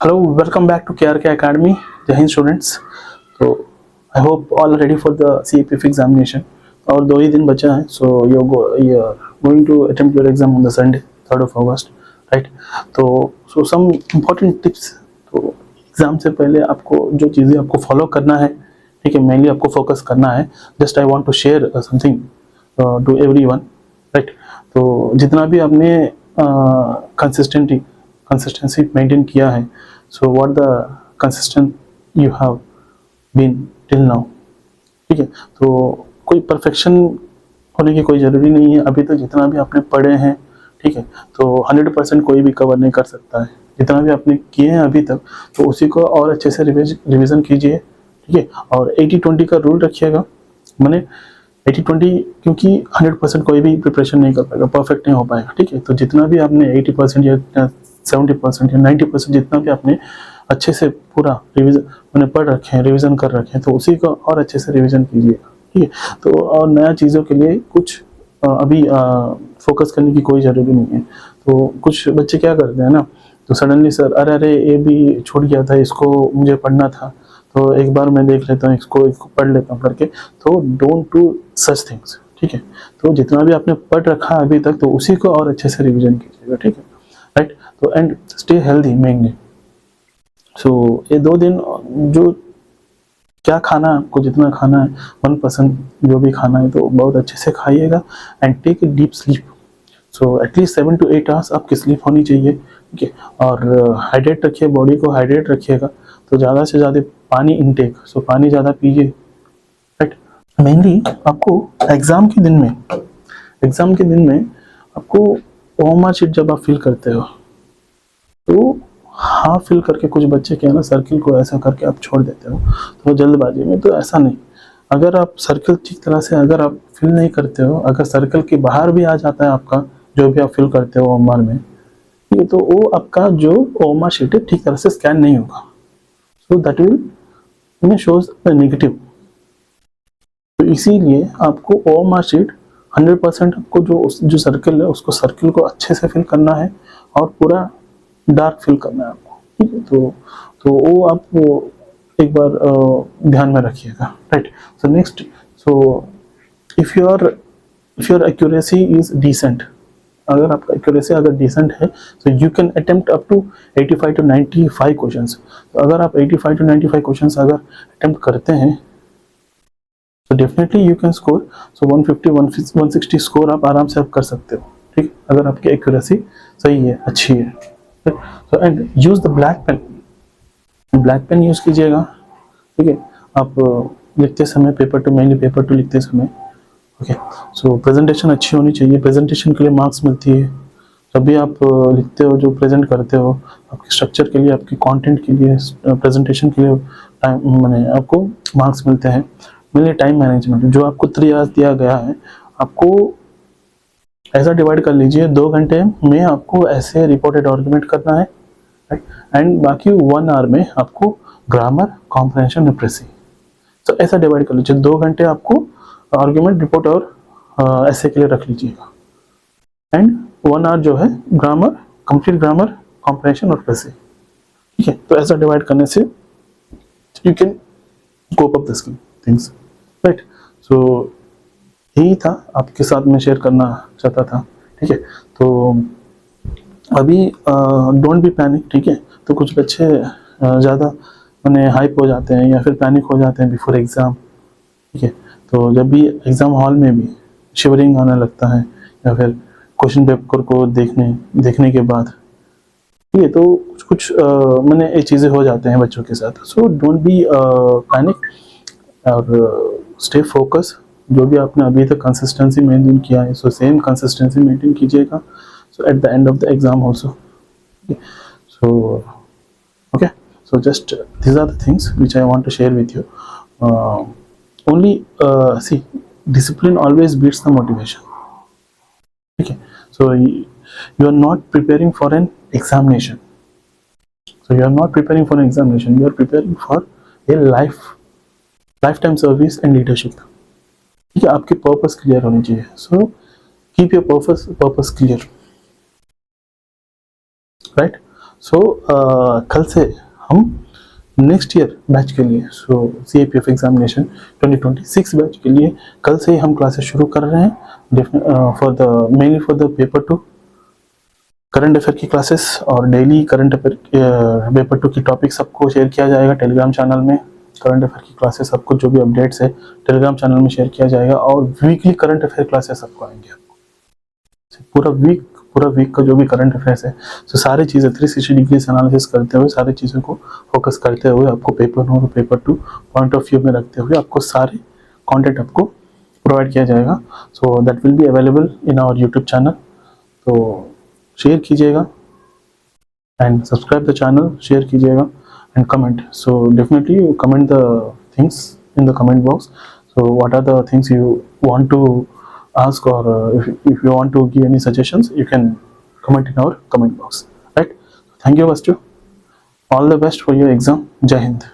Hello, welcome back to KRK Academy. Jai Hind students. So I hope all are ready for the CAPF examination. और 2 ही दिन बचा है, so you're going to attempt your exam on the Sunday, 3rd of August, right? So some important tips. तो exam से पहले आपको जो चीज़ें आपको फॉलो करना है, ठीक है, मेनली आपको फोकस करना है. Just I want to share something to everyone, right? तो जितना भी आपने कंसिस्टेंसी मेंटेन किया है, so what the consistent you have been till now, ठीक है. तो कोई परफेक्शन होने की कोई ज़रूरी नहीं है. अभी तक जितना भी आपने पढ़े हैं, ठीक है, तो 100% कोई भी कवर नहीं कर सकता है. जितना भी आपने किए हैं अभी तक, तो उसी को और अच्छे से रिवीजन कीजिए, ठीक है. और 80-20 का रूल रखिएगा, माने 80-20, क्योंकि 100% कोई भी प्रिपरेशन नहीं कर पाएगा, परफेक्ट नहीं हो पाएगा, ठीक है. तो जितना भी आपने 80% या 70% या 90% जितना भी आपने अच्छे से पूरा रिवीजन मैंने पढ़ रखे हैं, रिवीजन कर रखे हैं, तो उसी को और अच्छे से रिवीजन कीजिएगा, ठीक है. तो और नया चीज़ों के लिए कुछ अभी फोकस करने की कोई ज़रूरी नहीं है. तो कुछ बच्चे क्या करते हैं ना, तो सडनली सर अरे ये भी छूट गया था, इसको मुझे पढ़ना था, तो एक बार मैं देख लेता हूँ, इसको पढ़ लेता हूँ करके. तो डोंट डू सच थिंग्स, ठीक है. तो जितना भी आपने पढ़ रखा अभी तक, तो उसी को और अच्छे से रिवीजन कीजिएगा, ठीक है, राइट. तो एंड स्टे हेल्दी मेनली. सो ये 2 दिन जो क्या खाना है, आपको जितना खाना है 1% जो भी खाना है, तो बहुत अच्छे से खाइएगा. And take a deep sleep. So at least 7 to 8 hours आपकी स्लीप होनी चाहिए, ठीक है. और हाइड्रेट रखिए, बॉडी को हाइड्रेट रखिएगा. तो ज़्यादा से ज़्यादा पानी इनटेक, सो पानी ज़्यादा पीजिए, राइट. मेनली आपको एग्ज़ाम के दिन में आपको ओएमआर शीट जब आप फिल करते हो, तो हाफ फिल करके कुछ बच्चे क्या है ना, सर्किल को ऐसा करके आप छोड़ देते हो, तो जल्दबाजी में. तो ऐसा नहीं. अगर आप सर्किल ठीक तरह से अगर आप फिल नहीं करते हो, अगर सर्किल के बाहर भी आ जाता है आपका जो भी आप फिल करते हो ओएमआर में, ये तो वो आपका जो ओएमआर शीट है ठीक तरह से स्कैन नहीं होगा. सो that will shows the negative. तो इसीलिए आपको ओएमआर शीट 100% आपको जो सर्किल है, उसको सर्किल को अच्छे से फिल करना है और पूरा डार्क फिल करना है आपको, ठीक है. तो वो आप एक बार ध्यान में रखिएगा, right. So next, so if your accuracy is decent, अगर आपका एक्यूरेसी अगर डिसेंट है, तो you can attempt up to 85 to 95 questions. तो अगर आप 85 to 95 क्वेश्चंस अगर अटेम्प्ट करते हैं, तो definitely you can score. So 150-160 score आप आराम से आप कर सकते हो, ठीक, अगर आपकी एक्यूरेसी सही है, अच्छी है. So and use the black pen use कीजिएगा, ठीक है. आप लिखते समय मेनली पेपर टू लिखते समय, ओके. सो प्रेजेंटेशन अच्छी होनी चाहिए. प्रेजेंटेशन के लिए मार्क्स मिलती है. जब भी आप लिखते हो, जो प्रेजेंट करते हो, आपके स्ट्रक्चर के लिए, आपके कंटेंट के लिए, प्रेजेंटेशन के लिए मैंने आपको मार्क्स मिलते हैं. मेनली टाइम मैनेजमेंट, जो आपको 3 आवर्स दिया गया है, आपको ऐसा डिवाइड कर लीजिए, 2 घंटे में आपको ऐसे रिपोर्टेड आर्गुमेंट करना है, राइट. एंड बाकी 1 आवर में आपको ग्रामर, कॉम्प्रिहेंशन, लिटरेसी. तो ऐसा डिवाइड कर लीजिए. 2 घंटे आपको आर्गुमेंट, रिपोर्ट और ऐसे के लिए रख लीजिएगा. एंड 1 आवर जो है ग्रामर, कंप्लीट ग्रामर, कॉम्प्रिहेंशन और लिटरेसी, ठीक है. तो ऐसा डिवाइड करने से you can cope up this things, right. So यही था आपके साथ में शेयर करना चाहता था, ठीक है. तो अभी डोंट बी पैनिक, ठीक है. तो कुछ बच्चे ज़्यादा मैंने हाइप हो जाते हैं या फिर पैनिक हो जाते हैं बिफोर एग्ज़ाम, ठीक है. तो जब भी एग्ज़ाम हॉल में भी शिवरिंग आने लगता है, या फिर क्वेश्चन पेपर को देखने के बाद, ठीक है, तो कुछ मैंने ये चीज़ें हो जाते हैं बच्चों के साथ. सो डोंट बी पैनिक और स्टे फोकस. जो भी आपने अभी तक कंसिस्टेंसी मेंटेन किया है, सो सेम कंसिस्टेंसी मेंटेन कीजिएगा. So at the end of the exam also, so okay. So just these are the things which I want to share with you. Only see, discipline always beats the motivation, okay. So you are not preparing for an examination, you are preparing for a lifetime service and leadership, ठीक है. आपकी purpose clear होनी चाहिए. So keep your purpose clear, right. So कल से हम next year batch के लिए, सो CIPF एग्जामिनेशन 2026 बैच के लिए कल से ही हम क्लासेस शुरू कर रहे हैं for the mainly for the paper 2 current affair की क्लासेस, और डेली करंट अफेयर पेपर 2 की टॉपिक सबको शेयर किया जाएगा टेलीग्राम चैनल में। करंट अफेयर की क्लासेस सबको जो भी अपडेट्स है टेलीग्राम चैनल में शेयर किया जाएगा, और वीकली करंट अफेयर क्लासेस सबको आएंगे आपको पूरा वीक का जो भी करंट अफेयर्स है, तो सारी चीज़ें 360 डिग्री से एनालिसिस करते हुए, सारी चीज़ों को फोकस करते हुए आपको पेपर 1 और पेपर 2 पॉइंट ऑफ व्यू में रखते हुए आपको सारे कंटेंट आपको प्रोवाइड किया जाएगा। So that will be available in our YouTube channel. तो शेयर कीजिएगा and subscribe the channel, share कीजिएगा and comment. So definitely comment the things in the comment box. So what are the things you want to ask, or if you want to give any suggestions, you can comment in our comment box, right? Thank you, Vastu. All the best for your exam. Jai Hind.